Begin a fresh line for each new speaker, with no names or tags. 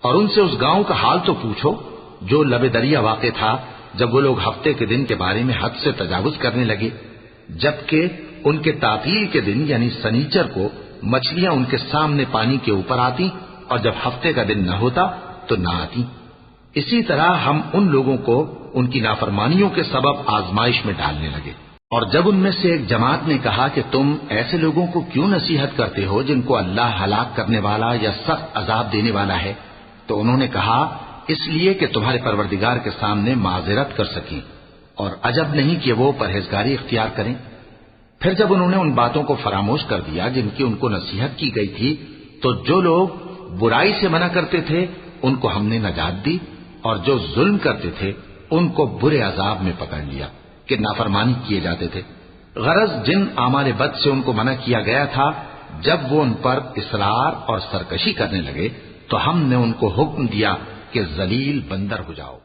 اور ان سے اس گاؤں کا حال تو پوچھو جو لب دریا واقع تھا، جب وہ لوگ ہفتے کے دن کے بارے میں حد سے تجاوز کرنے لگے، جبکہ ان کے تعطیل کے دن یعنی سنیچر کو مچھلیاں ان کے سامنے پانی کے اوپر آتی، اور جب ہفتے کا دن نہ ہوتا تو نہ آتی۔ اسی طرح ہم ان لوگوں کو ان کی نافرمانیوں کے سبب آزمائش میں ڈالنے لگے۔ اور جب ان میں سے ایک جماعت نے کہا کہ تم ایسے لوگوں کو کیوں نصیحت کرتے ہو جن کو اللہ ہلاک کرنے والا یا سخت عذاب دینے والا ہے، تو انہوں نے کہا اس لیے کہ تمہارے پروردگار کے سامنے معذرت کر سکیں، اور عجب نہیں کہ وہ پرہیزگاری اختیار کریں۔ پھر جب انہوں نے ان باتوں کو فراموش کر دیا جن کی ان کو نصیحت کی گئی تھی، تو جو لوگ برائی سے منع کرتے تھے ان کو ہم نے نجات دی، اور جو ظلم کرتے تھے ان کو برے عذاب میں پکڑ لیا کہ نافرمانی کیے جاتے تھے۔ غرض جن اعمال بد سے ان کو منع کیا گیا تھا، جب وہ ان پر اصرار اور سرکشی کرنے لگے تو ہم نے ان کو حکم دیا کہ ذلیل بندر ہو جاؤ۔